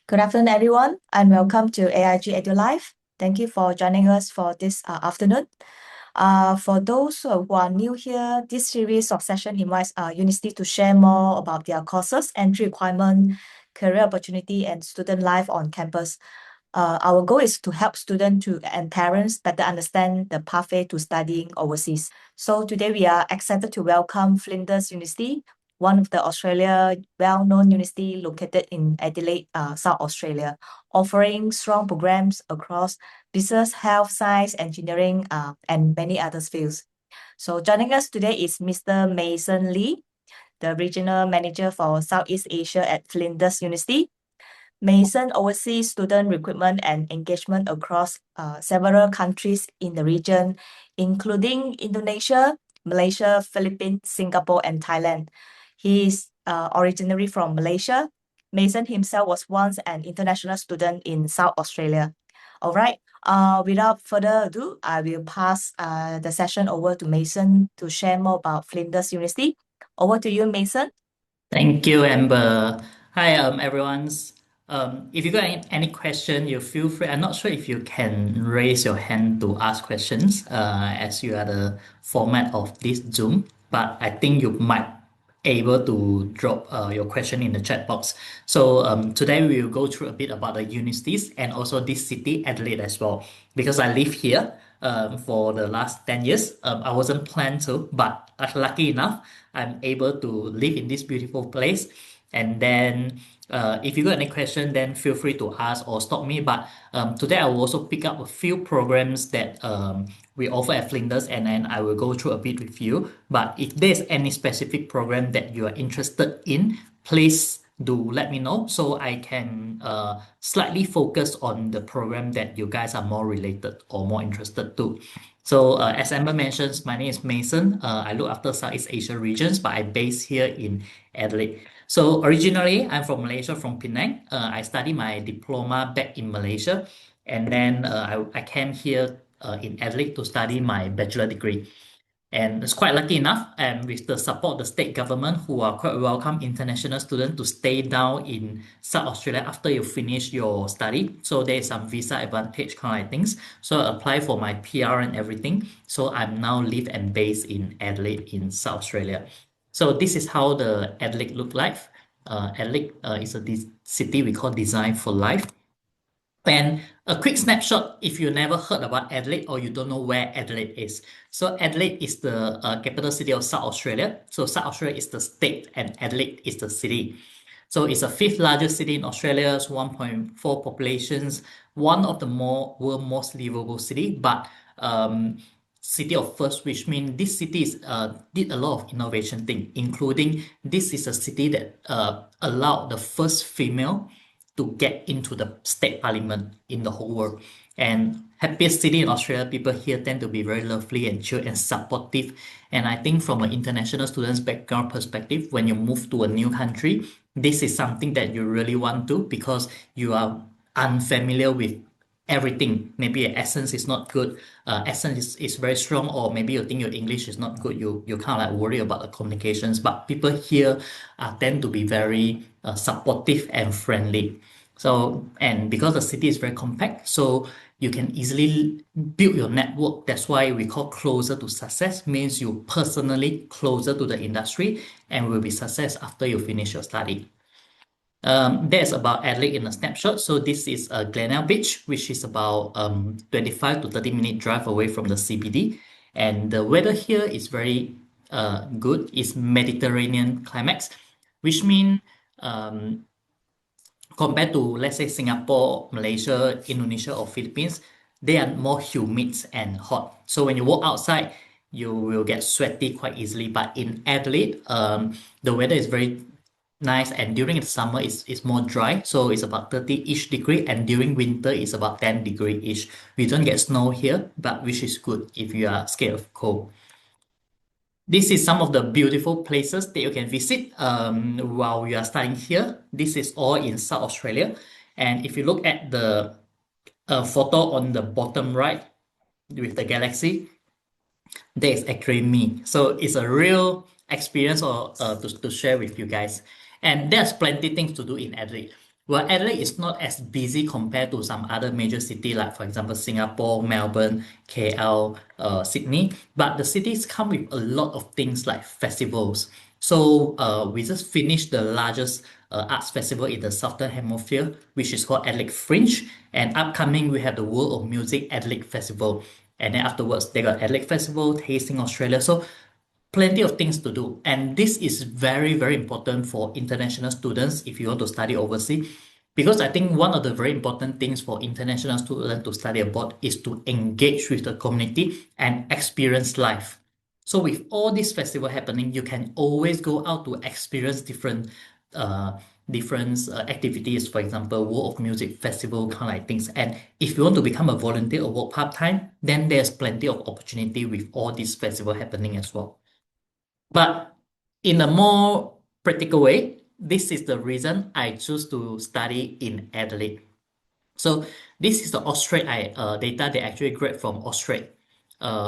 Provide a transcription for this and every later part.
Good afternoon, everyone, and welcome to AIG EduLive. Thank you for joining us for this afternoon. For those who are new here, this series of session invites university to share more about their courses, entry requirement, career opportunity, and student life on campus. Our goal is to help students and parents better understand the pathway to studying overseas. So today we are excited to welcome Flinders University, one of the Australia well-known university located in Adelaide, South Australia, offering strong programs across business, health, science, engineering, and many other fields. So joining us today is Mr. Mason Lee, the Regional Manager for Southeast Asia at Flinders University. Mason oversees student recruitment and engagement across several countries in the region, including Indonesia, Malaysia, Philippines, Singapore, and Thailand. He is originally from Malaysia. Mason himself was once an international student in South Australia. All right, without further ado, I will pass the session over to Mason to share more about Flinders University. Over to you, Mason. Thank you, Amber. Hi, everyone's. If you got any question, you feel free. I'm not sure if you can raise your hand to ask questions, as you are the format of this Zoom, but I think you might able to drop your question in the chat box. So today we will go through a bit about the universities and also this city, Adelaide, as well, because I live here for the last 10 years. I wasn't planned to, but lucky enough, I'm able to live in this beautiful place. And then if you got any question, then feel free to ask or stop me. But today I will also pick up a few programs that we offer at Flinders, and then I will go through a bit with you. But if there's any specific program that you are interested in, please do let me know so I can slightly focus on the program that you guys are more related or more interested to. So as Amber mentions, my name is Mason. I look after Southeast Asia regions, but I'm based here in Adelaide. So originally, I'm from Malaysia, from Penang. I studied my diploma back in Malaysia, and then I came here in Adelaide to study my bachelor degree. And it's quite lucky enough, and with the support of the state government, who are quite welcome international students to stay down in South Australia after you finish your study. So there is some visa advantage kind of things. So I apply for my PR and everything. So I'm now live and based in Adelaide in South Australia. So this is how the Adelaide look like. Adelaide is a city we call Design for Life. And a quick snapshot if you never heard about Adelaide or you don't know where Adelaide is. So Adelaide is the capital city of South Australia. So South Australia is the state and Adelaide is the city. So it's the fifth largest city in Australia, it's 1.4 populations, one of the world most livable city, but city of first, which means this city did a lot of innovation thing, including this is a city that allowed the first female to get into the state parliament in the whole world. And happiest city in Australia, people here tend to be very lovely and chill and supportive. And I think from an international student's background perspective, when you move to a new country, this is something that you really want to because you are unfamiliar with everything. Maybe your accent is not good, accent is very strong, or maybe you think your English is not good. You kind of like worry about the communications. But people here tend to be very supportive and friendly. So, and because the city is very compact, so you can easily build your network. That's why we call closer to success, means you personally closer to the industry and will be success after you finish your study. That's about Adelaide in a snapshot. So this is Glenelg Beach, which is about 25 to 30-minute drive away from the CBD. And the weather here is very good. It's Mediterranean climax, which means compared to, let's say, Singapore, Malaysia, Indonesia, or Philippines, they are more humid and hot. So when you walk outside, you will get sweaty quite easily. But in Adelaide, the weather is very nice, and during the summer it's more dry, so it's about 30-ish degree, and during winter it's about 10 degree-ish. We don't get snow here, but which is good if you are scared of cold. This is some of the beautiful places that you can visit while you are studying here. This is all in South Australia, and if you look at the photo on the bottom right with the galaxy, that is actually me. So it's a real experience or to share with you guys. And there's plenty things to do in Adelaide. Well, Adelaide is not as busy compared to some other major city, like for example Singapore, Melbourne, KL, Sydney. But the cities come with a lot of things like festivals. So we just finished the largest arts festival in the Southern Hemisphere, which is called Adelaide Fringe. And upcoming, we have the World of Music Adelaide Festival. And then afterwards, they got Adelaide Festival, Tasting Australia. So plenty of things to do. And this is very, very important for international students if you want to study overseas. Because I think one of the very important things for international students to study abroad is to engage with the community and experience life. So with all this festival happening, you can always go out to experience uh, different activities. For example, World of Music Festival kind of like things. And if you want to become a volunteer or work part time, then there's plenty of opportunity with all this festival happening as well. But in a more practical way, this is the reason I choose to study in Adelaide. So this is the Austrade data they actually grab from Austrade.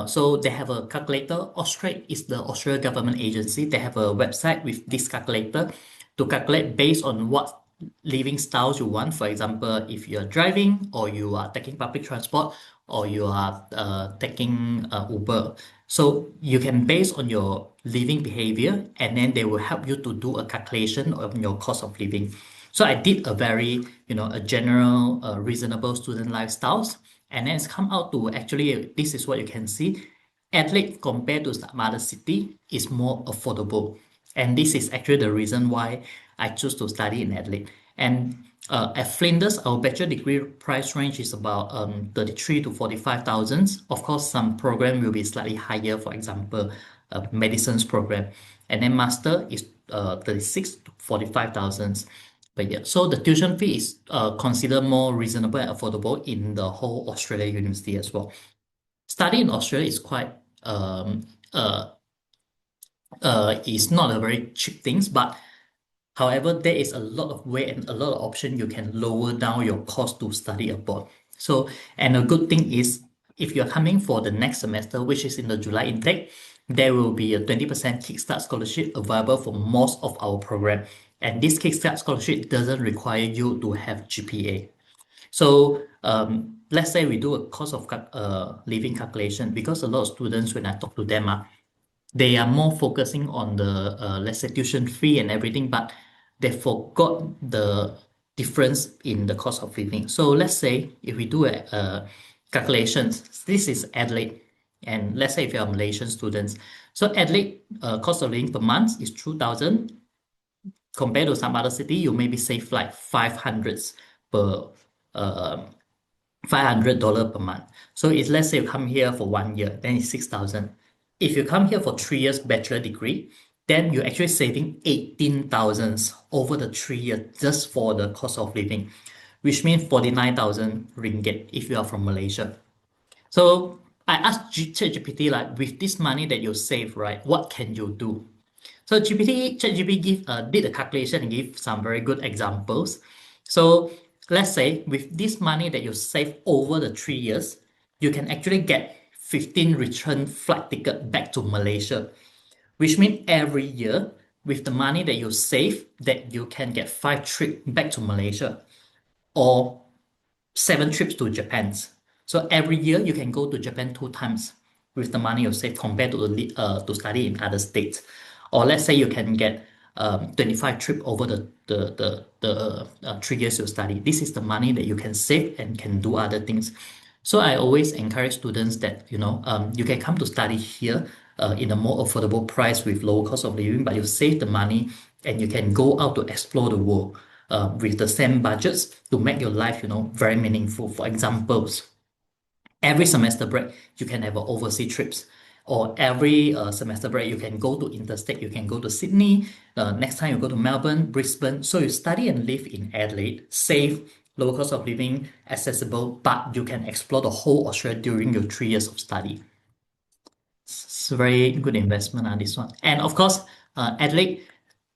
So they have a calculator. Austrade is the Australian government agency. They have a website with this calculator to calculate based on what living styles you want. For example, if you're driving or you are taking public transport or you are taking Uber. So you can base on your living behavior and then they will help you to do a calculation of your cost of living. So I did a very, a general, reasonable student lifestyles, and then it's come out to actually, this is what you can see. Adelaide compared to some other city is more affordable. And this is actually the reason why I choose to study in Adelaide. And at Flinders, our bachelor degree price range is about 33 to 45,000. Of course, some program will be slightly higher, for example, medicine's program. And then master is 36 to 45,000. But yeah, so the tuition fee is considered more reasonable and affordable in the whole Australia university as well. Study in Australia is quite uh is not a very cheap things, but however, there is a lot of way and a lot of option you can lower down your cost to study abroad. So, and a good thing is if you're coming for the next semester, which is in the July intake, there will be a 20% Kickstart scholarship available for most of our program. And this Kickstart scholarship doesn't require you to have GPA. So let's say we do a cost of living calculation because a lot of students, when I talk to them, they are more focusing on the let's say tuition fee and everything, but they forgot the difference in the cost of living. So let's say if we do a calculations, this is Adelaide, and let's say if you're Malaysian students, so Adelaide cost of living per month is 2,000. Compared to some other city, you maybe save like 500 per uh, $500 per month. So if let's say you come here for 1 year, then it's 6,000. If you come here for 3 years bachelor degree, then you're actually saving 18,000 over the 3 years just for the cost of living, which means 49,000 ringgit if you are from Malaysia. So I asked ChatGPT, like, with this money that you save, right, what can you do? So ChatGPT did a calculation and give some very good examples. So let's say with this money that you save over the 3 years, you can actually get 15 return flight ticket back to Malaysia, which means every year with the money that you save, that you can get 5 trips back to Malaysia or 7 trips to Japan. So every year you can go to Japan 2 times with the money you save compared to study in other states. Or let's say you can get 25 trip over the 3 years you study. This is the money that you can save and can do other things. So I always encourage students that you can come to study here in a more affordable price with low cost of living, but you save the money and you can go out to explore the world with the same budgets to make your life very meaningful. For examples, every semester break you can have overseas trips, or every semester break you can go to interstate, you can go to Sydney, next time you go to Melbourne, Brisbane. So you study and live in Adelaide, safe, low cost of living, accessible, but you can explore the whole Australia during your 3 years of study. It's a very good investment on this one. And of course, Adelaide,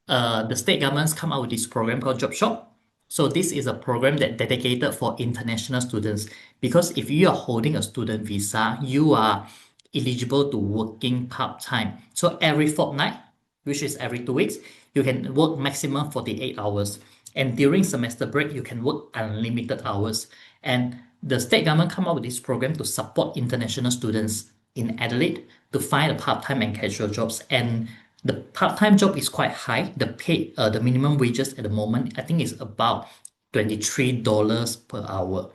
the state governments come out with this program called Job Shop. So this is a program that dedicated for international students, because if you are holding a student visa, you are eligible to working part-time. So every fortnight, which is every 2 weeks, you can work maximum 48 hours. And during semester break, you can work unlimited hours. And the state government come up with this program to support international students in Adelaide to find a part-time and casual jobs. And the part-time job is quite high. The minimum wages at the moment, I think is about $23 per hour.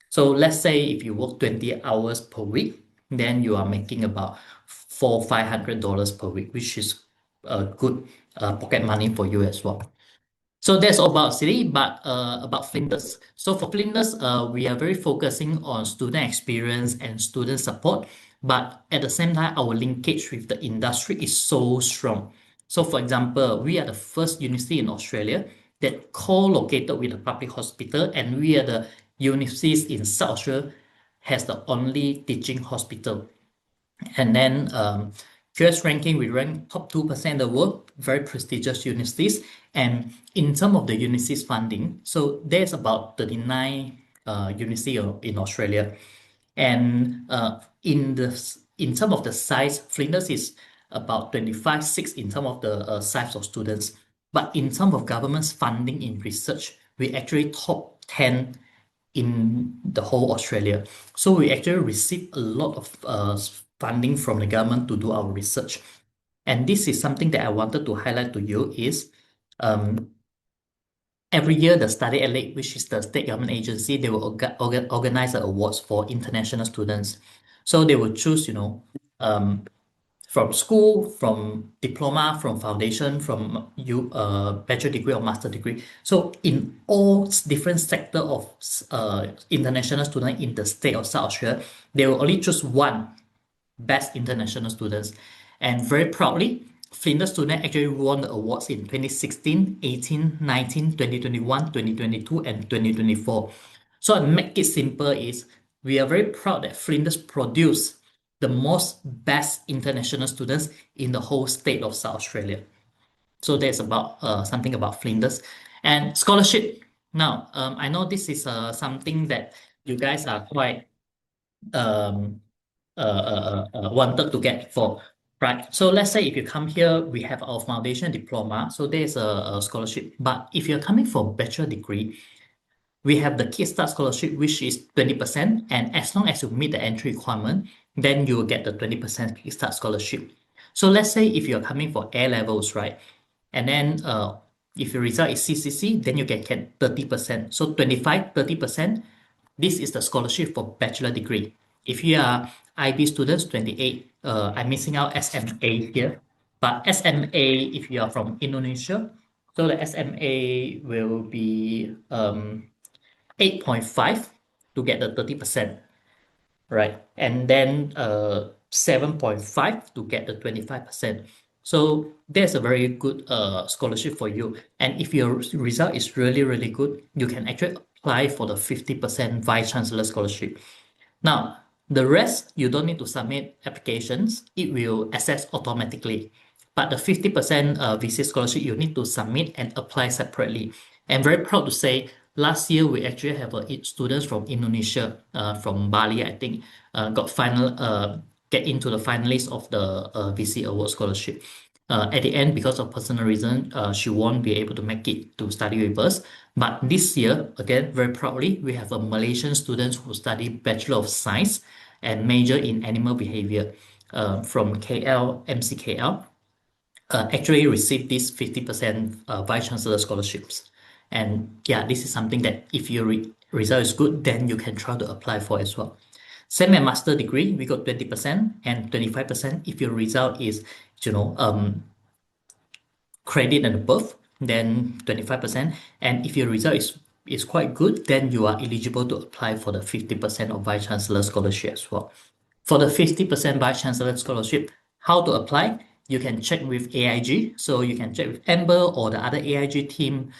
So let's say if you work 20 hours per week, then you are making about $500 per week, which is a good pocket money for you as well. So that's all about city, but about Flinders. So for Flinders, we are very focusing on student experience and student support, but at the same time, our linkage with the industry is so strong. So for example, we are the first university in Australia that co-located with a public hospital, and we are the universities in South Australia has the only teaching hospital. And then QS ranking, we rank top 2% of the world, very prestigious universities. And in terms of the universities funding, so there's about 39 universities in Australia. And in terms of the size, Flinders is about 25/6 in terms of the size of students. But in terms of government's funding in research, we actually top 10 in the whole Australia. So we actually receive a lot of funding from the government to do our research. And this is something that I wanted to highlight to you is um, every year the Study Adelaide, which is the state government agency, they will organize the awards for international students. So they will choose, um, from school, from diploma, from foundation, from bachelor degree or master degree. So in all different sector of international student in the state of South Australia, they will only choose one best international students. And very proudly, Flinders student actually won the awards in 2016, 18, 19, 2021, 2022, and 2024. So to make it simple is we are very proud that Flinders produced the most best international students in the whole state of South Australia. So that's about something about Flinders. And scholarship. Now, I know this is something that you guys are quite um, wanted to get for, right? So let's say if you come here, we have our foundation diploma. So there's a scholarship. But if you're coming for bachelor degree, we have the Kickstart scholarship, which is 20%. And as long as you meet the entry requirement, then you will get the 20% Kickstart scholarship. So let's say if you're coming for A levels, right? And then if your result is CCC, then you can get 30%. So 25, 30%. This is the scholarship for bachelor degree. If you are IB students, 28. I'm missing out SMA here. But SMA, if you are from Indonesia, so the SMA will be 8.5 to get the 30%, right? And then 7.5 to get the 25%. So there's a very good scholarship for you. And if your result is really, really good, you can actually apply for the 50% Vice Chancellor scholarship. Now, the rest, you don't need to submit applications. It will assess automatically. But the 50% VC scholarship, you need to submit and apply separately. And very proud to say, last year, we actually have students from Indonesia, from Bali, I think, get into the finalists of the VC Award scholarship. At the end, because of personal reason, she won't be able to make it to study with us. But this year, again, very proudly, we have a Malaysian student who study Bachelor of Science and major in animal behavior from KL, MCKL, actually received this 50% Vice Chancellor scholarships. And yeah, this is something that if your result is good, then you can try to apply for as well. Same as master degree, we got 20% and 25% if your result is, you know, credit and above, then 25%. And if your result is quite good, then you are eligible to apply for the 50% of Vice Chancellor scholarship as well. For the 50% Vice Chancellor scholarship, how to apply? You can check with AIG. So you can check with Amber or the other AIG team.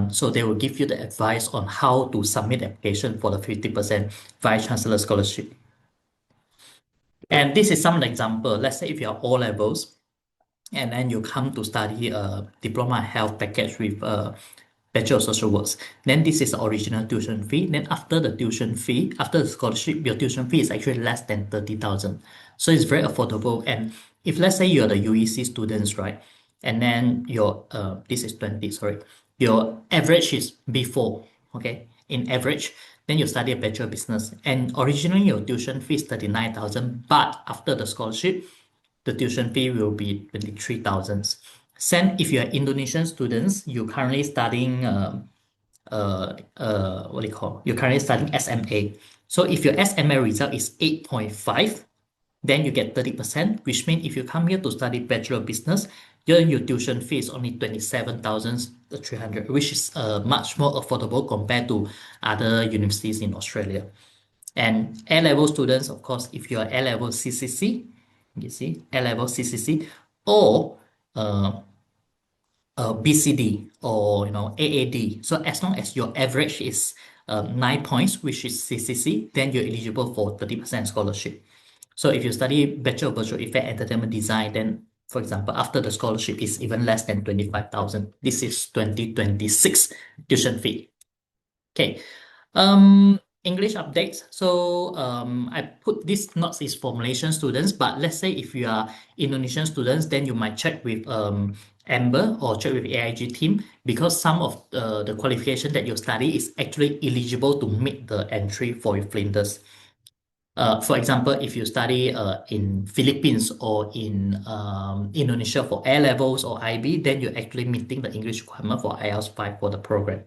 So they will give you the advice on how to submit application for the 50% Vice Chancellor scholarship. And this is some example. Let's say if you are O levels, and then you come to study a diploma health package with Bachelor of Social Works. Then this is the original tuition fee. Then after the tuition fee, after the scholarship, your tuition fee is actually less than 30,000. So it's very affordable. And if let's say you're the UEC students, right? And then your this is 20, sorry. your average is B4, okay, in average, then you study a Bachelor of Business. And originally your tuition fee is 39,000, but after the scholarship, the tuition fee will be 23,000. Same if you are Indonesian students, you're currently studying what do you call? You're currently studying SMA. So if your SMA result is 8.5, then you get 30%, which means if you come here to study Bachelor of Business, your tuition fee is only 27,300, which is much more affordable compared to other universities in Australia. And A-level students, of course, if you are A-level CCC, you see, A-level CCC, or uh, BCD or AAD. So as long as your average is 9 points, which is CCC, then you're eligible for 30% scholarship. So if you study Bachelor of Virtual Effect Entertainment Design, then for example, after the scholarship is even less than 25,000. This is 2026 tuition fee. Okay. English updates. So I put this not is for Malaysian students, but let's say if you are Indonesian students, then you might check with Amber or check with AIG team, because some of the qualification that you study is actually eligible to make the entry for your Flinders. For example, if you study in Philippines or in Indonesia for A levels or IB, then you're actually meeting the English requirement for IELTS 5 for the program.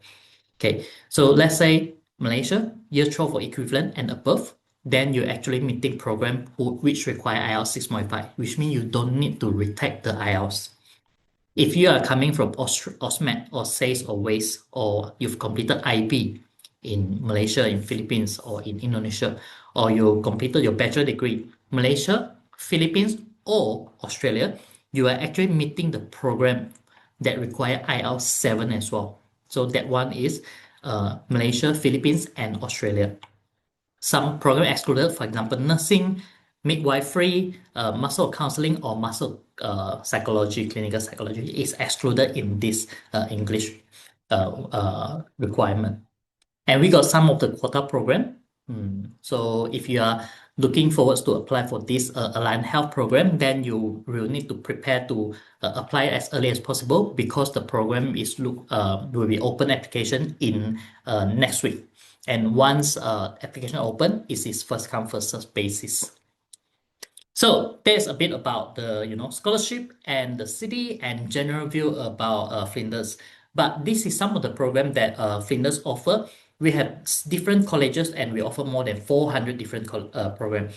Okay, so let's say Malaysia, year 12 or equivalent and above, then you're actually meeting program which require IELTS 6.5, which means you don't need to retake the IELTS. If you are coming from AUSMET or SACE or WACE, or you've completed IB in Malaysia, in Philippines, or in Indonesia, or you completed your bachelor degree, Malaysia, Philippines, or Australia, you are actually meeting the program that require IELTS 7 as well. So that one is Malaysia, Philippines, and Australia. Some program excluded, for example, nursing, midwifery, muscle counseling, or muscle psychology, clinical psychology is excluded in this English requirement. And we got some of the quota program. So if you are looking forward to apply for this Aligned Health program, then you will need to prepare to apply as early as possible, because the program is will be open application in next week. And once application open, it is first come first served basis. So there's a bit about the scholarship and the city and general view about Flinders. But this is some of the program that Flinders offer. We have different colleges and we offer more than 400 different programs.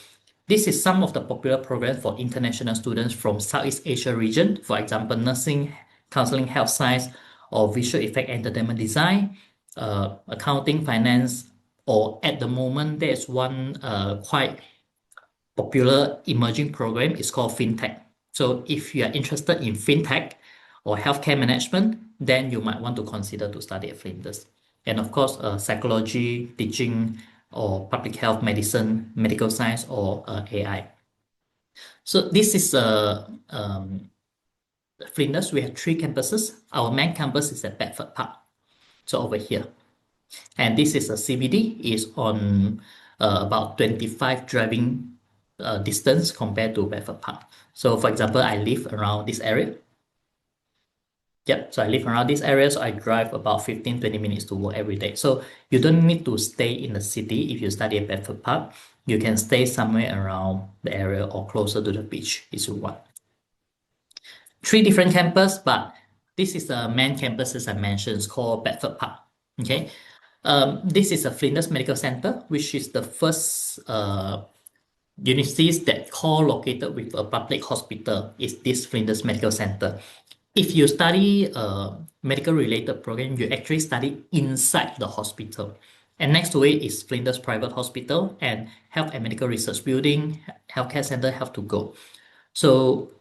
This is some of the popular programs for international students from Southeast Asia region. For example, nursing, counseling, health science, or visual effect entertainment design, accounting, finance, or at the moment there's one quite popular emerging program is called FinTech. So if you are interested in FinTech or healthcare management, then you might want to consider to study at Flinders. And of course, psychology, teaching, or public health, medicine, medical science, or AI. So this is Flinders. We have 3 campuses. Our main campus is at Bedford Park. So over here. And this is a CBD, is on about 25 driving distance compared to Bedford Park. So for example, I live around this area. Yep, so I live around this area, so I drive about 15-20 minutes to work every day. So you don't need to stay in the city if you study at Bedford Park. You can stay somewhere around the area or closer to the beach if you want. 3 different campuses, but this is the main campus, as I mentioned, it's called Bedford Park. Okay. This is a Flinders Medical Center, which is the first universities that co-located with a public hospital is this Flinders Medical Center. If you study a medical related program, you actually study inside the hospital. And next to it is Flinders Private Hospital and Health and Medical Research Building, Healthcare Center have to go. So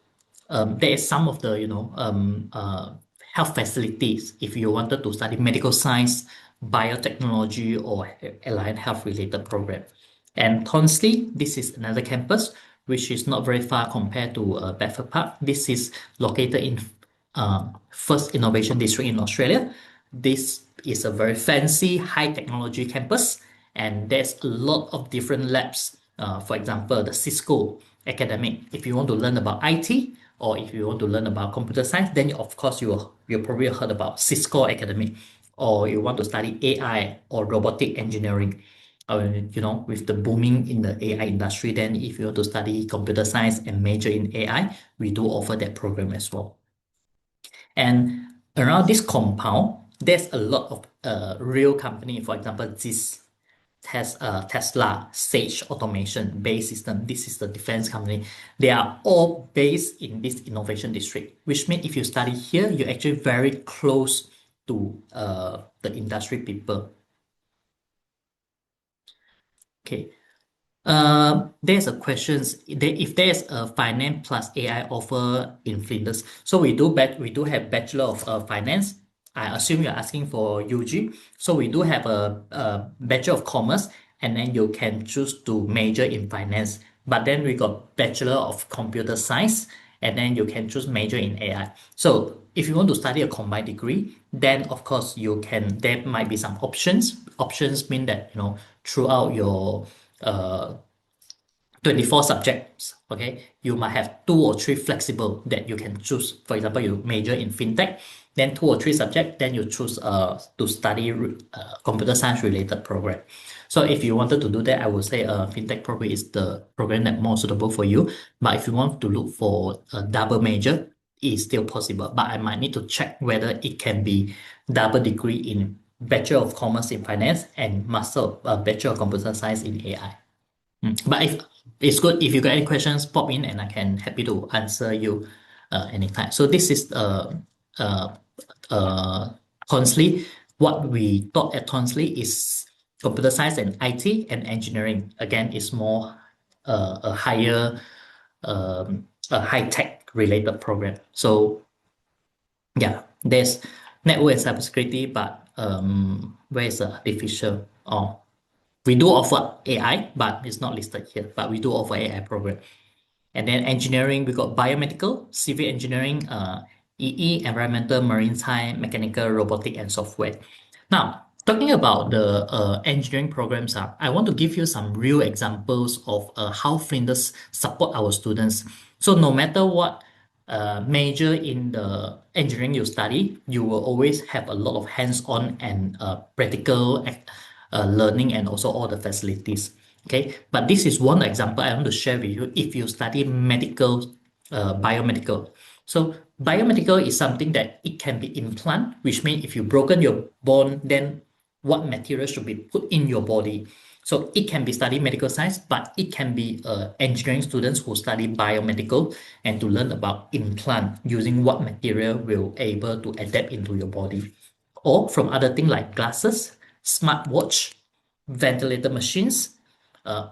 there is some of the health facilities if you wanted to study medical science, biotechnology, or allied health related program. And Tonsley, this is another campus which is not very far compared to Bedford Park. This is located in First Innovation District in Australia. This is a very fancy high technology campus, and there's a lot of different labs. For example, the Cisco academic, if you want to learn about IT or if you want to learn about computer science, then of course you probably heard about Cisco Academy, or you want to study AI or robotic engineering. With the booming in the AI industry, then if you want to study computer science and major in AI, we do offer that program as well. And around this compound, there's a lot of real company. For example, this Tesla, Sage Automation, Base System. This is the defense company. They are all based in this innovation district, which means if you study here, you're actually very close to the industry people. Okay. There's a questions if there's a finance plus AI offer in Flinders. So we do have Bachelor of Finance. I assume you're asking for UG. So we do have a Bachelor of Commerce, and then you can choose to major in finance. But then we got Bachelor of Computer Science, and then you can choose major in AI. So if you want to study a combined degree, then of course there might be some options. Options mean that throughout your 24 subjects, okay, you might have 2 or 3 flexible that you can choose. For example, you major in fintech, then 2 or 3 subjects, then you choose to study computer science related program. So if you wanted to do that, I would say fintech program is the program that more suitable for you. But if you want to look for a double major, it's still possible. But I might need to check whether it can be double degree in Bachelor of Commerce in Finance and Master Bachelor of Computer Science in AI. But if it's good if you got any questions, pop in and I can happy to answer you anytime. So this is uh, Tonsley. What we taught at Tonsley is computer science and IT and engineering. Again, is more a high tech related program. So yeah, there's network and cybersecurity, but where is the artificial? Oh, we do offer AI, but it's not listed here. But we do offer AI program. And then engineering, we got biomedical, civil engineering, EE, environmental, maritime, mechanical, robotic, and software. Now, talking about the engineering programs, I want to give you some real examples of how Flinders support our students. So no matter what major in the engineering you study, you will always have a lot of hands-on and practical learning and also all the facilities. Okay, but this is one example I want to share with you. If you study medical, biomedical, so biomedical is something that it can be implant, which means if you broken your bone, then what material should be put in your body. So it can be study medical science, but it can be engineering students who study biomedical and to learn about implant using what material will able to adapt into your body, or from other things like glasses, smartwatch, ventilator machines.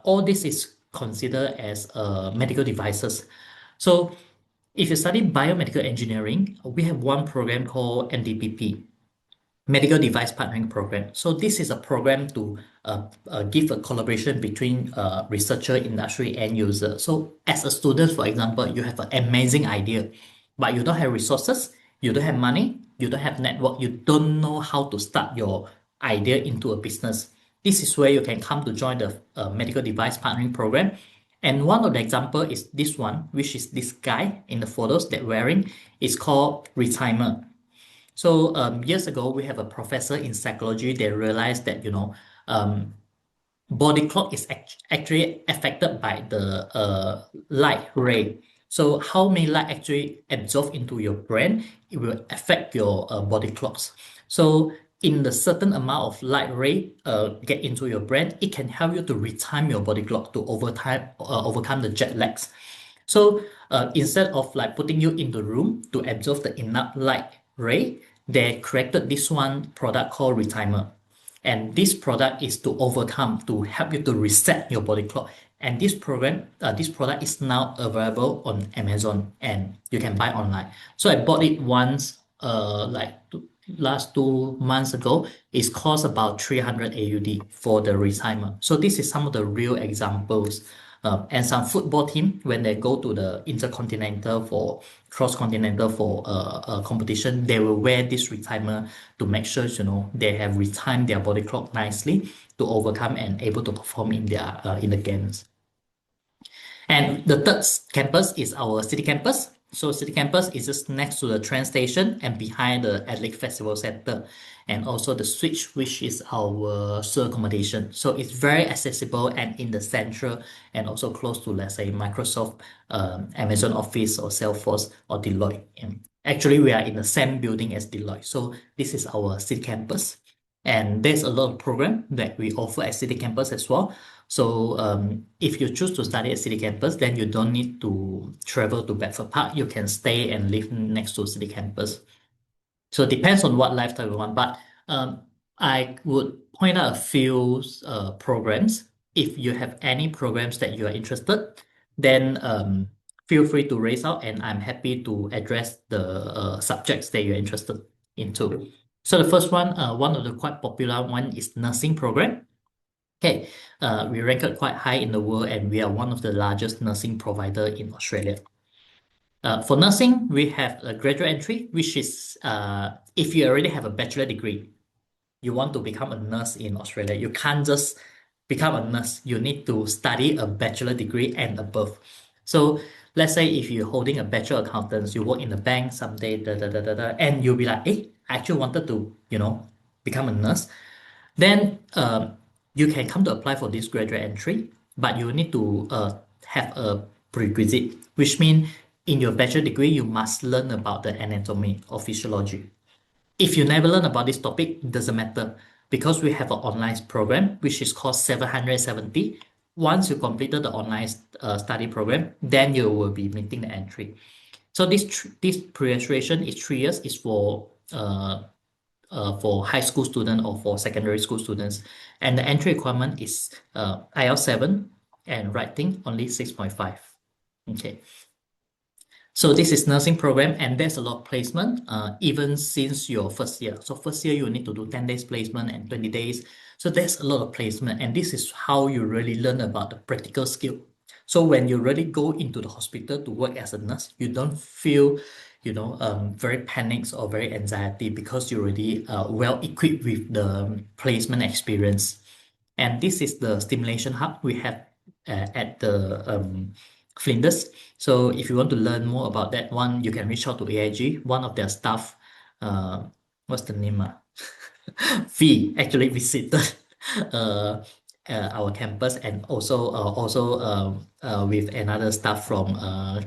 All this is considered as medical devices. So if you study biomedical engineering, we have one program called MDPP, Medical Device Partnering Program. So this is a program to give a collaboration between researcher, industry, and user. So as a student, for example, you have an amazing idea, but you don't have resources, you don't have money, you don't have network, you don't know how to start your idea into a business. This is where you can come to join the Medical Device Partnering Program. And one of the example is this one, which is this guy in the photos that wearing, is called retimer. So years ago, we have a professor in psychology. They realized that body clock is actually affected by the light ray. So how many light actually absorb into your brain, it will affect your body clocks. So in the certain amount of light ray get into your brain, it can help you to retime your body clock to overcome the jet lags. So instead of like putting you in the room to absorb the enough light ray, they created this one product called retimer. And this product is to overcome, to help you to reset your body clock. And this product is now available on Amazon and you can buy online. So I bought it once, last 2 months ago. It's cost about 300 AUD for the retimer. So this is some of the real examples. And some football team, when they go to the intercontinental for cross-continental for competition, they will wear this retimer to make sure they have retimed their body clock nicely to overcome and able to perform in the games. And the third campus is our city campus. So City Campus is just next to the train station and behind the Adelaide Festival Center, and also the Switch, which is our student accommodation. So it's very accessible and in the central, and also close to, let's say, Microsoft, Amazon Office, or Salesforce, or Deloitte. And actually, we are in the same building as Deloitte. So this is our City Campus, and there's a lot of program that we offer at City Campus as well. So if you choose to study at City Campus, then you don't need to travel to Bedford Park. You can stay and live next to City Campus. So it depends on what lifestyle you want. But I would point out a few programs. If you have any programs that you are interested, then feel free to raise out, and I'm happy to address the subjects that you're interested into. So the first one of the quite popular one is nursing program. Okay, we ranked quite high in the world, and we are one of the largest nursing provider in Australia. For nursing, we have a graduate entry, which is if you already have a bachelor degree, you want to become a nurse in Australia, you can't just become a nurse. You need to study a bachelor degree and above. So let's say if you're holding a bachelor accountants, you work in the bank someday, and you'll be like, hey, I actually wanted to, become a nurse. Then you can come to apply for this graduate entry, but you need to have a prerequisite, which means in your bachelor degree, you must learn about the anatomy or physiology. If you never learn about this topic, it doesn't matter, because we have an online program which is called 770. Once you completed the online study program, then you will be meeting the entry. So this pre-registration is 3 years. Is for high school student or for secondary school students, and the entry requirement is IELTS 7 and writing only 6.5. Okay. So this is nursing program, and there's a lot of placement even since your first year. So first year you need to do 10 days placement and 20 days. So there's a lot of placement, and this is how you really learn about the practical skill. So when you really go into the hospital to work as a nurse, you don't feel, very panicked or very anxiety, because you're already well equipped with the placement experience. And this is the stimulation hub we have at the Flinders. So if you want to learn more about that one, you can reach out to AIG. One of their staff, what's the name? V actually visited our campus, and also with another staff from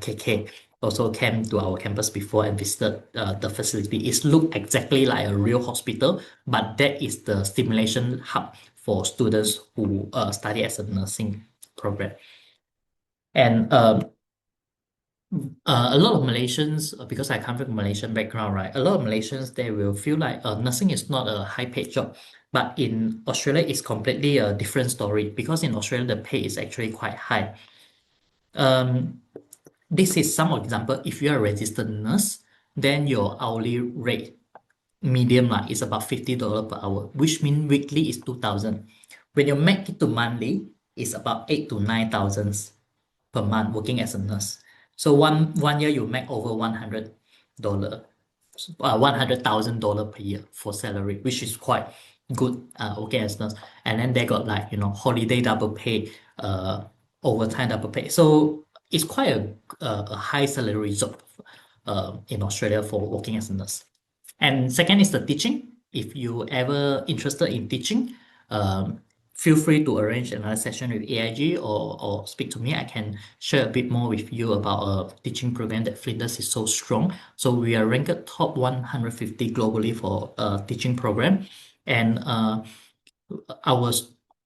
KK also came to our campus before and visited the facility. It look exactly like a real hospital, but that is the stimulation hub for students who study as a nursing program. And a lot of Malaysians, because I come from a Malaysian background, right? A lot of Malaysians, they will feel like nursing is not a high-paid job. But in Australia, it's completely a different story, because in Australia, the pay is actually quite high. This is some example. If you are a registered nurse, then your hourly rate medium is about $50 per hour, which means weekly is 2,000. When you make it to monthly, it's about 8 to 9,000 per month working as a nurse. So one year you make over $100, $100,000 per year for salary, which is quite good working as nurse. And then they got holiday double pay, overtime double pay. So it's quite a high salary job in Australia for working as a nurse. And second is the teaching. If you ever interested in teaching, feel free to arrange another session with AIG, or speak to me. I can share a bit more with you about a teaching program that Flinders is so strong. So we are ranked top 150 globally for a teaching program, and our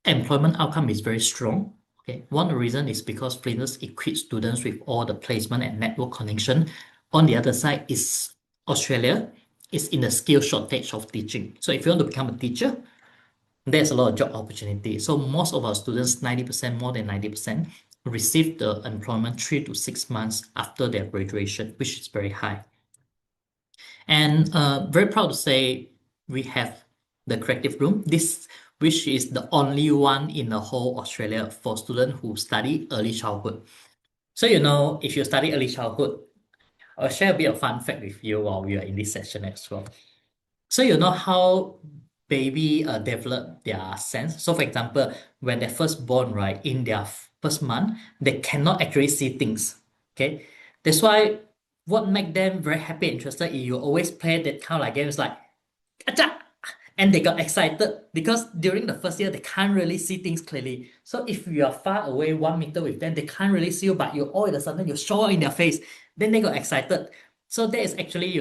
employment outcome is very strong. Okay, one reason is because Flinders equips students with all the placement and network connection. On the other side is Australia is in the skill shortage of teaching. So if you want to become a teacher, there's a lot of job opportunity. So most of our students, 90%, more than 90%, receive the employment 3 to 6 months after their graduation, which is very high. And very proud to say we have the creative room, which is the only one in the whole Australia for students who study early childhood. So if you study early childhood, I'll share a bit of fun fact with you while we are in this session as well. So how baby develop their sense. So for example, when they're first born, right, in their first month, they cannot actually see things. Okay, that's why what make them very happy and interested is you always play that kind of like games like Acha! And they got excited because during the first year they can't really see things clearly. So if you are far away 1 meter with them, they can't really see you, but you all of a sudden you show in their face. Then they got excited. So that is actually,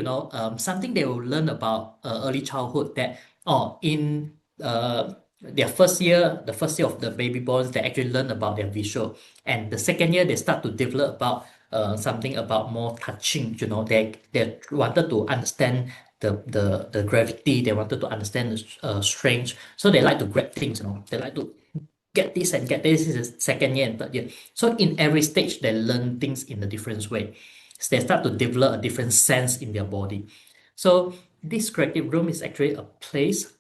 something they will learn about early childhood that in their first year, the first year of the baby borns, they actually learn about their visual. And the second year they start to develop about something about more touching, they wanted to understand the gravity. They wanted to understand the strength. So they like to grab things. They like to get this and get this. This is second year and third year. So in every stage, they learn things in a different way. So they start to develop a different sense in their body. So this creative room is actually a place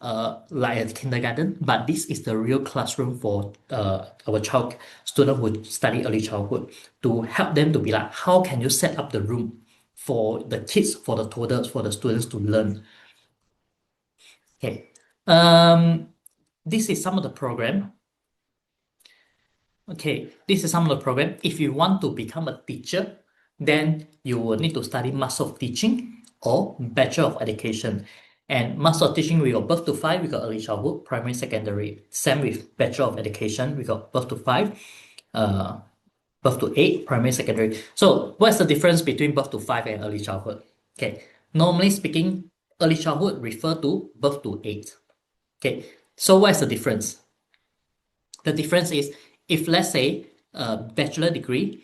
like a kindergarten, but this is the real classroom for our child student who study early childhood to help them to be like, how can you set up the room for the kids, for the toddlers, for the students to learn. Okay. This is some of the program. Okay, this is some of the program. If you want to become a teacher, then you will need to study Master of Teaching or Bachelor of Education. And Master of Teaching, we got birth to five, we got early childhood, primary, secondary. Same with Bachelor of Education, we got birth to five, uh, birth to eight, primary, secondary. So what's the difference between birth to five and early childhood? Okay, normally speaking, early childhood refer to birth to eight. Okay, so what's the difference? The difference is if let's say a bachelor degree,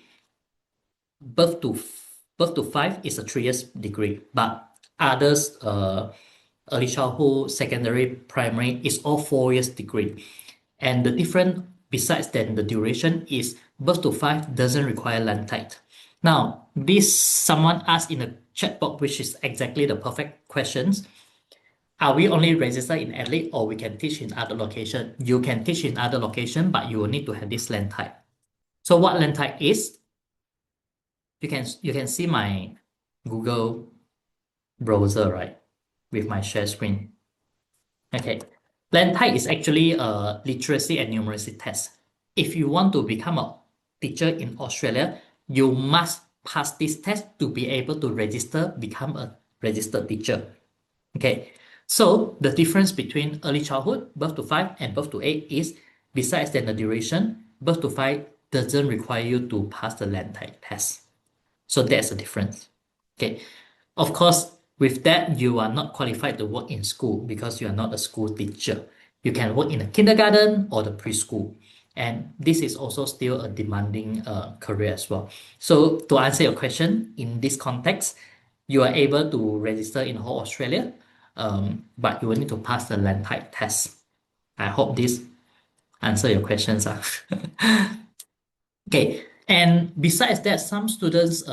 birth to birth to five is a 3 years degree, but others early childhood, secondary, primary is all 4 years degree. And the difference besides that the duration is birth to five doesn't require land tight. Now, this someone asked in the chat box, which is exactly the perfect questions. Are we only registered in Adelaide or we can teach in other location? You can teach in other location, but you will need to have this land type. So what land type is? You can see my Google browser, right? With my share screen. Okay. Land type is actually a literacy and numeracy test. If you want to become a teacher in Australia, you must pass this test to be able to become a registered teacher. Okay, so the difference between early childhood, birth to five, and birth to eight is besides than the duration, birth to five doesn't require you to pass the land type test. So that's the difference. Okay, of course, with that, you are not qualified to work in school because you are not a school teacher. You can work in a kindergarten or the preschool. And this is also still a demanding career as well. So to answer your question, in this context, you are able to register in whole Australia, but you will need to pass the land type test. I hope this answer your questions. Okay, and besides that, some students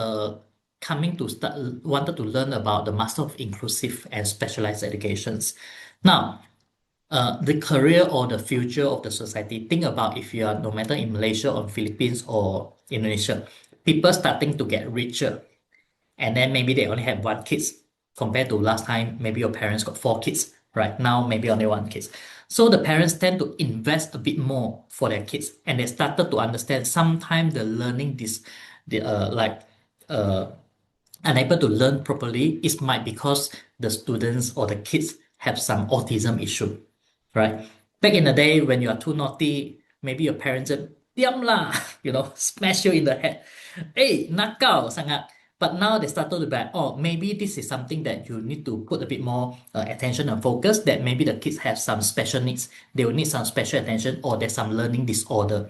coming to start wanted to learn about the Master of Inclusive and Specialized Educations. Now, the career or the future of the society, think about if you are no matter in Malaysia or Philippines or Indonesia, people starting to get richer, and then maybe they only have one kids compared to last time, maybe your parents got four kids, right? Now maybe only one kids. So the parents tend to invest a bit more for their kids, and they started to understand sometimes the learning uh, unable to learn properly is might because the students or the kids have some autism issue, right? Back in the day when you are too naughty, maybe your parents said, diam lah, smash you in the head. Hey, nakal sangat. But now they started to be like, oh, maybe this is something that you need to put a bit more attention and focus, that maybe the kids have some special needs. They will need some special attention or there's some learning disorder.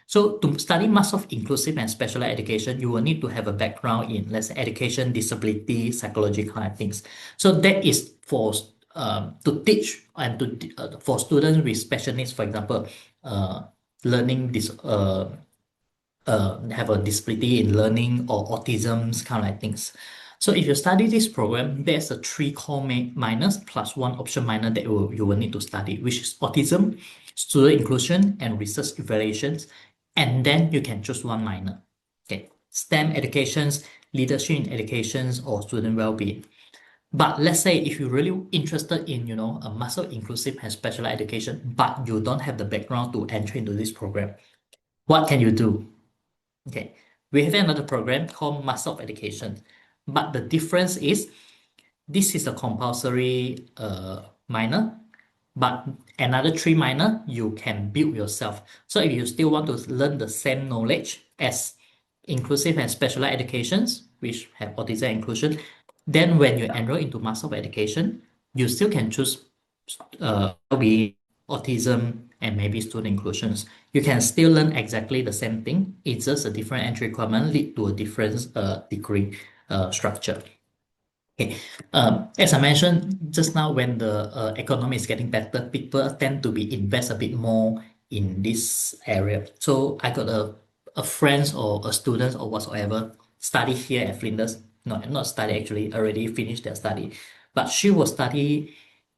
So to study Master of Inclusive and Special Education, you will need to have a background in, let's say, education, disability, psychology kind of things. So that is for to teach and for students with special needs, for example, learning this have a disability in learning or autism kind of like things. So if you study this program, there's a three core minors plus one option minor that you will need to study, which is autism, student inclusion, and research evaluations. And then you can choose one minor. Okay, STEM educations, leadership in educations, or student well-being. But let's say if you're really interested in, a Master of Inclusive and Special Education, but you don't have the background to enter into this program, what can you do? Okay, we have another program called Master of Education. But the difference is this is a compulsory minor, but another three minor you can build yourself. So if you still want to learn the same knowledge as inclusive and specialized educations, which have autism inclusion, then when you enroll into Master of Education, you still can choose be autism and maybe student inclusions. You can still learn exactly the same thing. It's just a different entry requirement lead to a different degree structure. Okay. As I mentioned just now, when the economy is getting better, people tend to be invest a bit more in this area. So I got a friends or a students or whatsoever study here at Flinders. No, not study actually, already finished their study. But she will study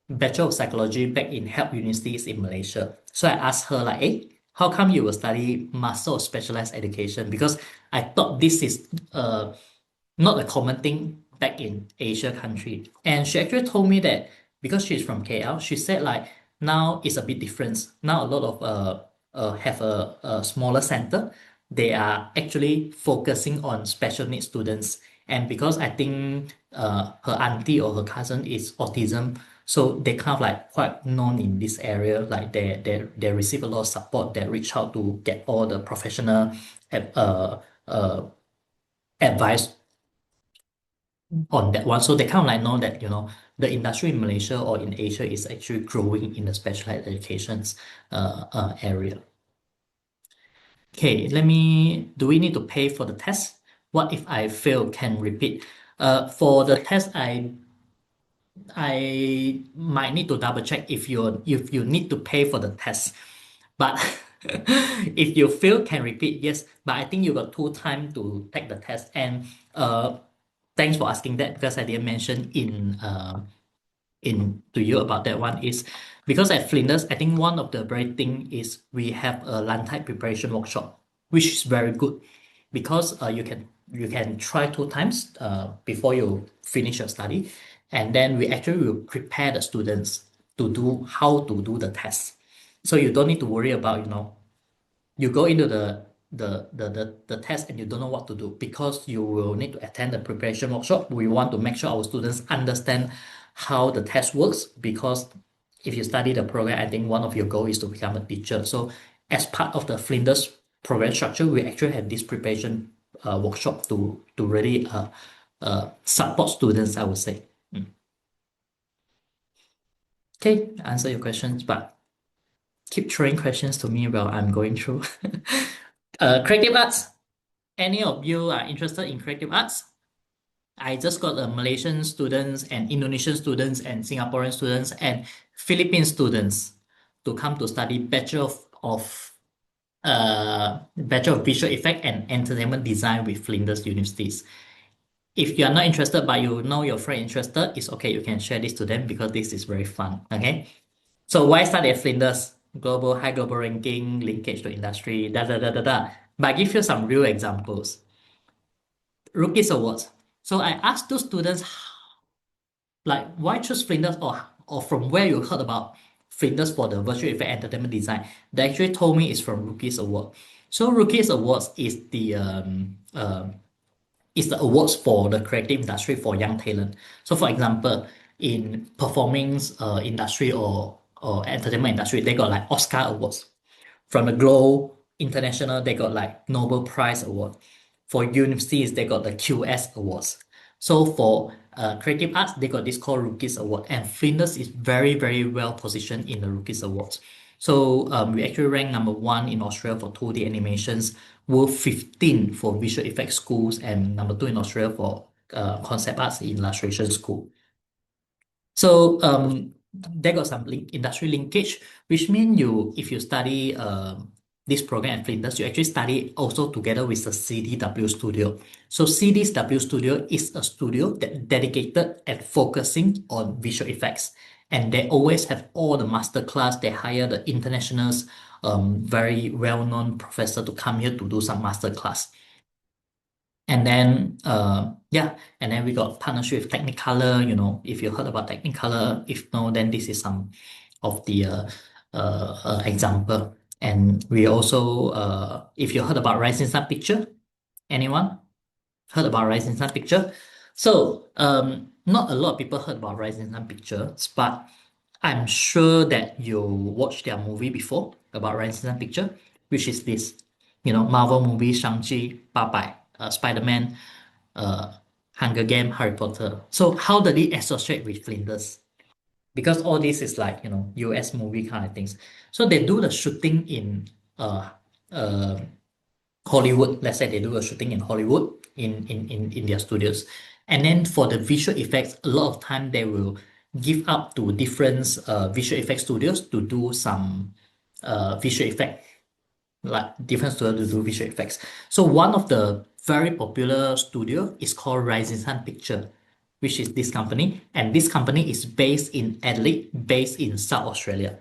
Bachelor of Psychology back in Help Universities in Malaysia. So I asked her like, hey, how come you will study Master of Specialized Education? Because I thought this is not a common thing back in Asia country. And she actually told me that because she's from KL, she said like now it's a bit different. Now a lot of have a smaller center. They are actually focusing on special needs students. And because I think her auntie or her cousin is autism, so they kind of like quite known in this area. Like they receive a lot of support. They reach out to get all the professional uh, uh, advice on that one. So they kind of like know that, the industry in Malaysia or in Asia is actually growing in the specialized educations area. Okay, do we need to pay for the test? What if I fail, can repeat? For the test, I might need to double check if you need to pay for the test. But if you fail, can repeat, yes. But I think you got two time to take the test. And thanks for asking that because I didn't mention in to you about that one is because at Flinders, I think one of the great thing is we have a land type preparation workshop, which is very good because you can try two times before you finish your study, and then we actually will prepare the students to do how to do the test, so you don't need to worry about you go into the test and you don't know what to do because you will need to attend the preparation workshop. We want to make sure our students understand how the test works because if you study the program, I think one of your goals is to become a teacher. So as part of the Flinders program structure, we actually have this preparation workshop to really support students, I would say. Okay, answer your questions, but keep throwing questions to me while I'm going through. Creative arts. Any of you are interested in creative arts? I just got Malaysian students and Indonesian students and Singaporean students and Philippine students to come to study Bachelor of Visual Effect and Entertainment Design with Flinders Universities. If you are not interested but you know your friend interested, it's okay. You can share this to them because this is very fun. Okay. So why study at Flinders? High global ranking, linkage to industry, da da da da da. But I give you some real examples. Rookies Awards. So I asked two students, like, why choose Flinders or from where you heard about Flinders for the virtual effect entertainment design. They actually told me it's from Rookies Award. So Rookies Awards is the awards for the creative industry for young talent. So for example, in performance industry or entertainment industry, they got like Oscar awards. From the Globe International, they got like Nobel Prize Award. For universities, they got the QS Awards. So for creative arts, they got this called Rookies Award. And Flinders is very, very well positioned in the Rookies Awards. So we actually ranked number one in Australia for 2D animations, world 15 for visual effects schools, and number two in Australia for concept arts illustration school. So they got some industry linkage, which means if you study this program at Flinders, you actually study also together with the CDW studio. So CDW studio is a studio that dedicated and focusing on visual effects. And they always have all the master class. They hire the internationals, very well-known professor to come here to do some master class. And then, and then we got partnership with Technicolor. If you heard about Technicolor, if no, then this is some of the example. And we also, if you heard about Rising Sun Picture, anyone heard about Rising Sun Picture? So, not a lot of people heard about Rising Sun Pictures, but I'm sure that you watched their movie before about Rising Sun Picture, which is this, Marvel movie, Shang-Chi, Popeye, Spider-Man, uh, Hunger Game, Harry Potter. So how did it associate with Flinders? Because all this is like, US movie kind of things. So they do the shooting in uh, uh, Hollywood. Let's say they do a shooting in Hollywood in their studios. And then for the visual effects, a lot of time they will give up to different visual effects studios to do some visual effect, like different studio to do visual effects. So one of the very popular studio is called Rising Sun Picture, which is this company. And this company is based in Adelaide, based in South Australia.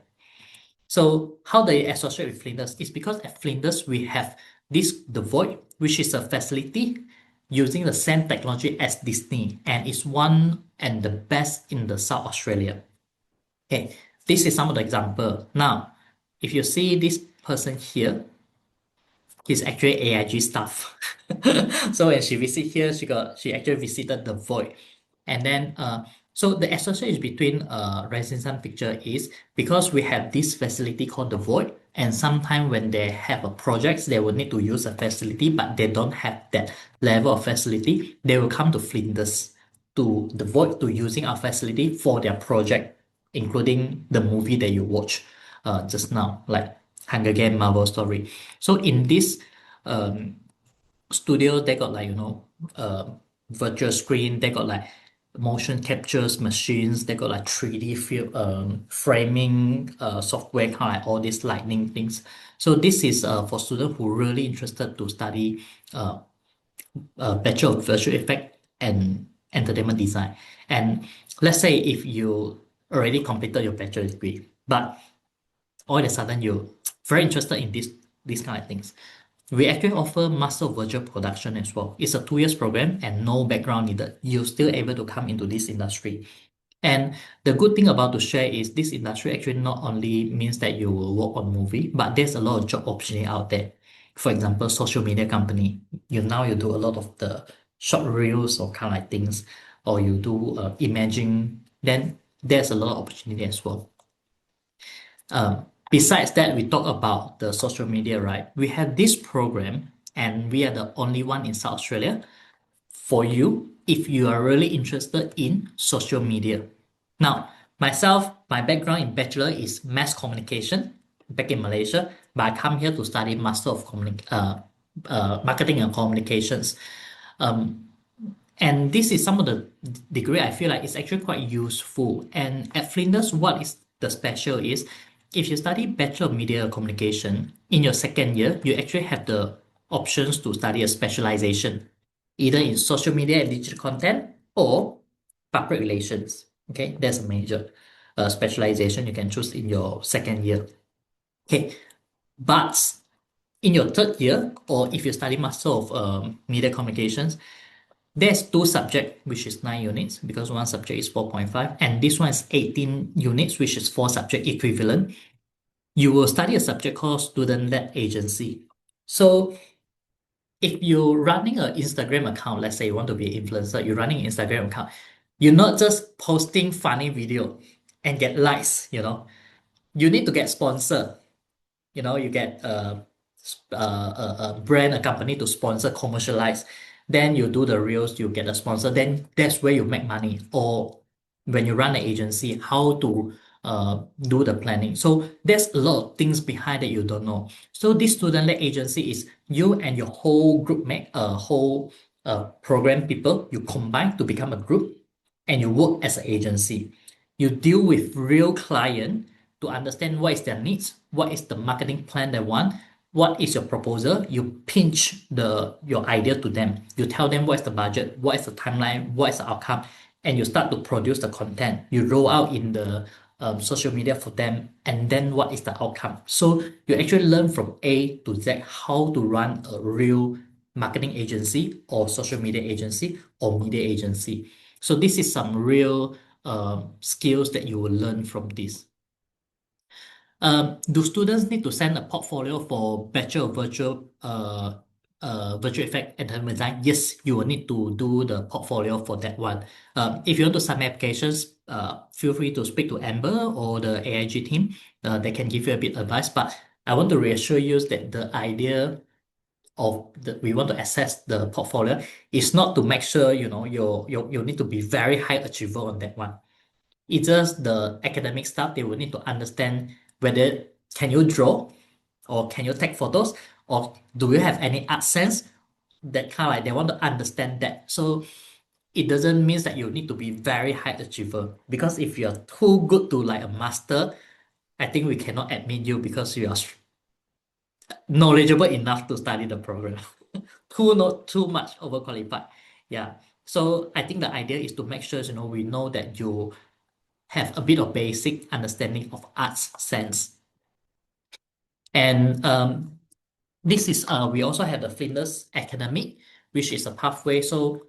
So how they associate with Flinders is because at Flinders we have the Void, which is a facility using the same technology as Disney, and it's one and the best in the South Australia. Okay, this is some of the example. Now, if you see this person here, he's actually AIG staff. So when she visit here, she actually visited the Void. And then so the association between Rising Sun Picture is because we have this facility called the Void, and sometimes when they have a projects, they will need to use a facility, but they don't have that level of facility. They will come to Flinders to the Void to using our facility for their project, including the movie that you watch just now, like Hunger Game Marvel Story. So in this um, studio, they got like uh, virtual screen. They got like motion captures machines. They got like 3D framing software, kind of like all these lightning things. So this is for students who really interested to study uh, Bachelor of Virtual Effect and Entertainment Design. And let's say if you already completed your bachelor degree, but all of a sudden you're very interested in these kind of things. We actually offer Master of Virtual Production as well. It's a 2 years program and no background needed. You're still able to come into this industry. And the good thing about to share is this industry actually not only means that you will work on movie, but there's a lot of job opportunity out there. For example, social media company. You do a lot of the short reels or kind of like things, or you do imaging. Then there's a lot of opportunity as well. Besides that, we talk about the social media, right? We have this program, and we are the only one in South Australia for you if you are really interested in social media. Now, myself, my background in bachelor is mass communication back in Malaysia, but I come here to study Master of Marketing and Communications. And this is some of the degree I feel like it's actually quite useful. And at Flinders, what is the special is if you study Bachelor of Media Communication in your second year, you actually have the options to study a specialization, either in social media and digital content or public relations. Okay, there's a major specialization you can choose in your second year. Okay, but in your third year, or if you study Master of Media Communications, there's two subjects, which is 9 units, because one subject is 4.5, and this one is 18 units, which is four subject equivalent. You will study a subject called student-led agency. So if you're running an Instagram account, let's say you want to be an influencer, you're running an Instagram account, you're not just posting funny video and get likes, you need to get sponsor. You get a brand, a company to sponsor, commercialize. Then you do the reels, you get a sponsor. Then that's where you make money. Or when you run an agency, how to do the planning. So there's a lot of things behind that you don't know. So this student-led agency is you and your whole group make a whole program people. You combine to become a group, and you work as an agency. You deal with real client to understand what is their needs, what is the marketing plan they want, what is your proposal. You pitch your idea to them. You tell them what is the budget, what is the timeline, what is the outcome, and you start to produce the content. You roll out in the social media for them, and then what is the outcome. So you actually learn from A to Z how to run a real marketing agency or social media agency or media agency. So this is some real skills that you will learn from this. Do students need to send a portfolio for Bachelor of Virtual virtual effect and design, yes, you will need to do the portfolio for that one. If you want to submit applications, feel free to speak to Amber or the AIG team. They can give you a bit advice. But I want to reassure you that the idea of we want to assess the portfolio is not to make sure you need to be very high achiever on that one. It's just the academic stuff. They will need to understand whether can you draw or can you take photos or do you have any art sense, that kind of like they want to understand that. So it doesn't mean that you need to be very high achiever, because if you're too good to like a master, I think we cannot admit you because you are knowledgeable enough to study the program. Not too much overqualified. Yeah. So I think the idea is to make sure we know that you have a bit of basic understanding of arts sense. And this is we also have the Flinders Academic, which is a pathway. So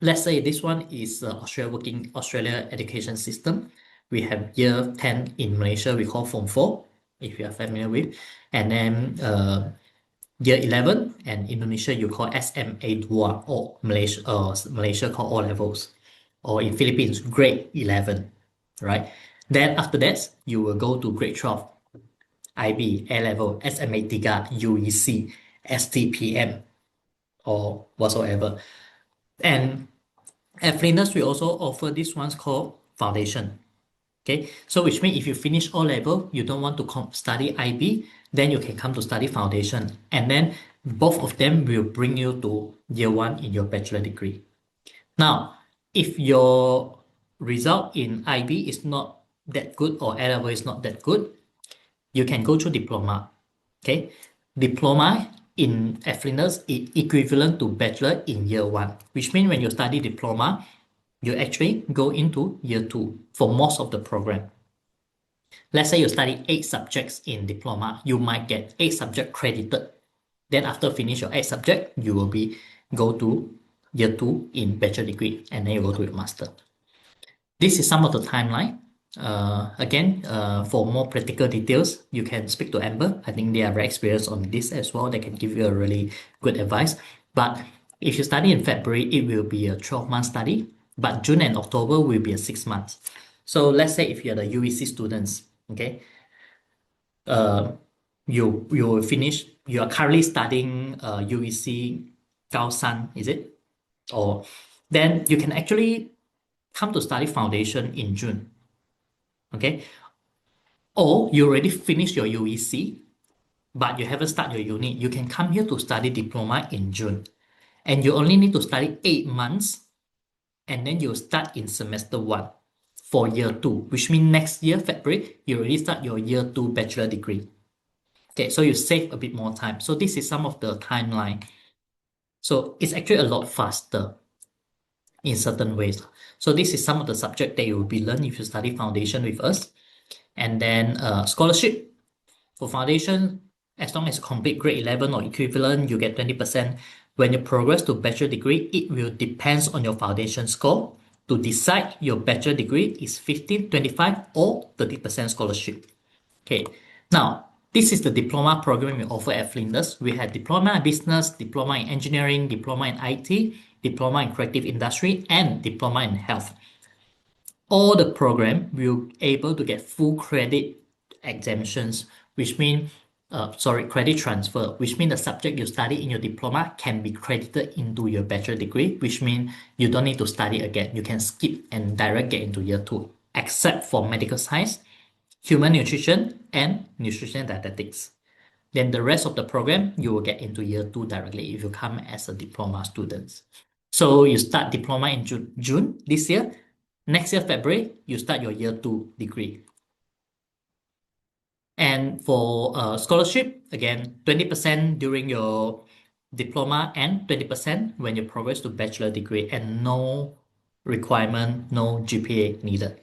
let's say this one is Australia education system. We have year 10 in Malaysia, we call Form 4, if you are familiar with. And then year 11 and Indonesia, you call SMA2, or Malaysia call O levels, or in Philippines, grade 11, right? Then after that, you will go to grade 12, IB, A level, SMA3, UEC, STPM, or whatsoever. And at Flinders, we also offer this one's called foundation. Okay, so which means if you finish O level, you don't want to study IB, then you can come to study foundation. And then both of them will bring you to year one in your bachelor degree. Now, if your result in IB is not that good or A level is not that good, you can go through diploma. Okay, diploma in Flinders is equivalent to bachelor in year one, which means when you study diploma, you actually go into year two for most of the program. Let's say you study 8 subjects in diploma, you might get 8 subjects credited. Then after finish your 8 subject, you will go to year 2 in bachelor degree, and then you go to your master. This is some of the timeline. Again, for more practical details, you can speak to Amber. I think they are very experienced on this as well. They can give you a really good advice. But if you study in February, it will be a 12-month study. But June and October will be a 6 months. So let's say if you're the UEC students, okay, you finish. You are currently studying UEC Gaosan, is it? Or then you can actually come to study foundation in June. Okay, or you already finished your UEC, but you haven't started your uni. You can come here to study diploma in June, and you only need to study 8 months, and then you start in semester 1 for year 2, which means next year, February, you already start your year 2 bachelor degree. Okay, so you save a bit more time. So this is some of the timeline. So it's actually a lot faster in certain ways. So this is some of the subject that you will be learning if you study foundation with us. And then scholarship for foundation, as long as you complete grade 11 or equivalent, you get 20%. When you progress to bachelor degree, it will depend on your foundation score to decide your bachelor degree is 15, 25, or 30% scholarship. Okay, now this is the diploma program we offer at Flinders. We have diploma in business, diploma in engineering, diploma in IT, diploma in creative industry, and diploma in health. All the program will able to get full credit exemptions, which mean credit transfer, which means the subject you study in your diploma can be credited into your bachelor degree, which means you don't need to study again. You can skip and direct get into year 2, except for medical science, human nutrition, and nutrition dietetics. Then the rest of the program, you will get into year 2 directly if you come as a diploma student. So you start diploma in June this year. Next year, February, you start your year 2 degree. And for scholarship, again, 20% during your diploma and 20% when you progress to bachelor degree, and no requirement, no GPA needed.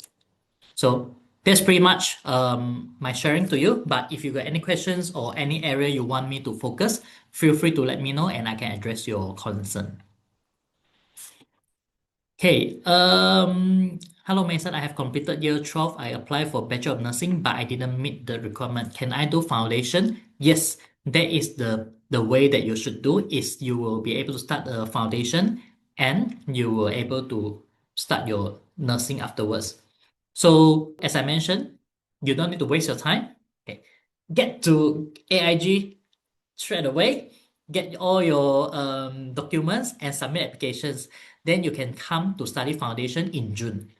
So that's pretty much my sharing to you. But if you got any questions or any area you want me to focus, feel free to let me know and I can address your concern. Okay, hello Mason. I have completed year 12. I applied for Bachelor of Nursing, but I didn't meet the requirement. Can I do foundation? Yes, that is the the way that you should do is you will be able to start the foundation and you will able to start your nursing afterwards. So as I mentioned, you don't need to waste your time. Okay. Get to AIG straight away, get all your documents and submit applications. Then you can come to study foundation in June.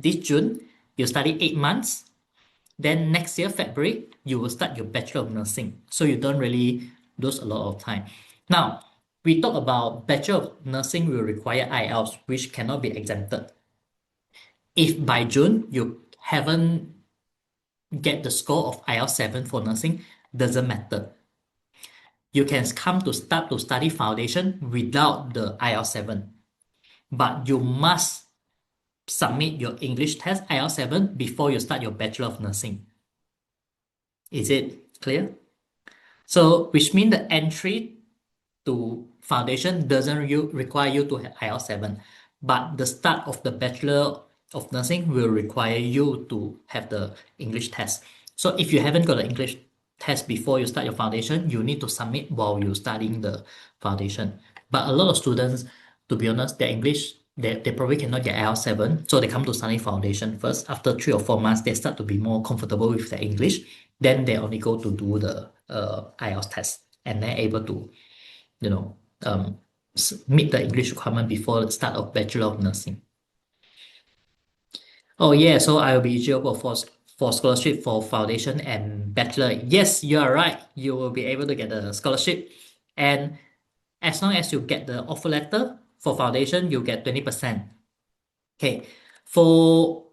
This June, you study 8 months. Then next year, February, you will start your Bachelor of Nursing. So you don't really lose a lot of time. Now, we talk about Bachelor of Nursing will require IELTS, which cannot be exempted. If by June you haven't get the score of IELTS 7 for nursing, doesn't matter. You can come to start to study foundation without the IELTS 7. But you must submit your English test IELTS 7 before you start your Bachelor of Nursing. Is it clear? So, which means the entry to foundation doesn't require you to have IELTS 7, but the start of the Bachelor of Nursing will require you to have the English test. So if you haven't got the English test before you start your foundation, you need to submit while you're studying the foundation. But a lot of students, to be honest, their English, they probably cannot get IELTS 7, so they come to study foundation first. After 3 or 4 months, they start to be more comfortable with their English. Then they only go to do the IELTS test and they're able to meet the English requirement before the start of Bachelor of Nursing. Oh yeah, so I will be eligible for scholarship for foundation and bachelor. Yes, you are right. You will be able to get a scholarship, and as long as you get the offer letter for foundation, you get 20%. Okay, for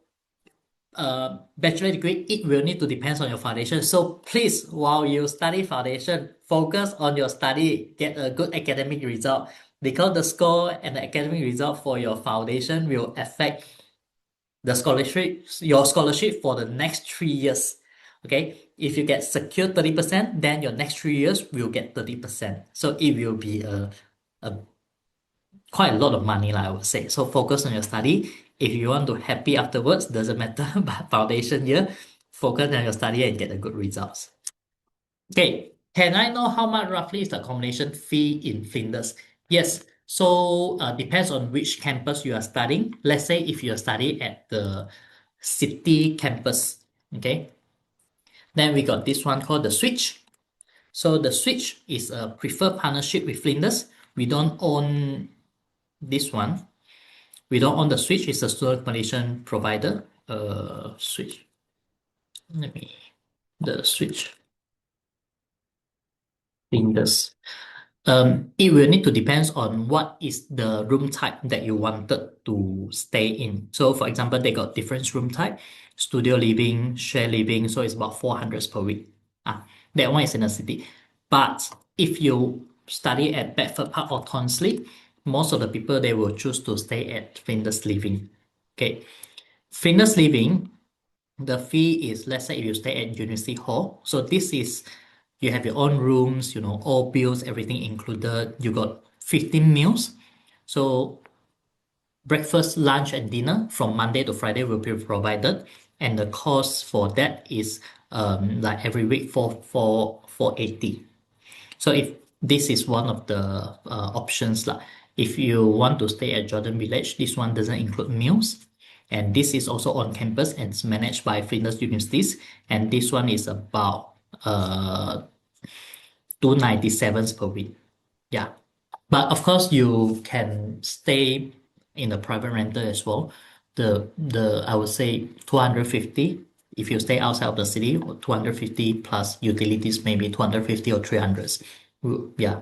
bachelor degree, it will need to depend on your foundation. So please, while you study foundation, focus on your study, get a good academic result, because the score and the academic result for your foundation will affect the scholarship, your scholarship for the next 3 years. Okay, if you get secured 30%, then your next 3 years will get 30%. So it will be a quite a lot of money, I would say. So focus on your study. If you want to happy afterwards, doesn't matter. But foundation year, focus on your study and get the good results. Okay, can I know how much roughly is the accommodation fee in Flinders? Yes, so depends on which campus you are studying. Let's say if you are studying at the city campus, okay, then we got this one called the Switch. So the Switch is a preferred partnership with Flinders. We don't own this one. We don't own the Switch. It's a student accommodation provider. Switch. The Switch. Flinders. It will need to depend on what is the room type that you wanted to stay in. So for example, they got different room type, studio living, share living, so it's about 400 per week. That one is in the city. But if you study at Bedford Park or Tonsley, most of the people, they will choose to stay at Flinders Living. Okay, Flinders Living, the fee is, let's say if you stay at University Hall, so this is, you have your own rooms, all bills, everything included. You got 15 meals. So breakfast, lunch, and dinner from Monday to Friday will be provided. And the cost for that is like every week for 480. So if this is one of the options, like if you want to stay at Jordan Village, this one doesn't include meals. And this is also on campus and it's managed by Flinders Universities. And this one is about 297 per week. Yeah. But of course you can stay in a private rental as well. The I would say 250 if you stay outside of the city, or 250 plus utilities, maybe 250 or 300. Yeah.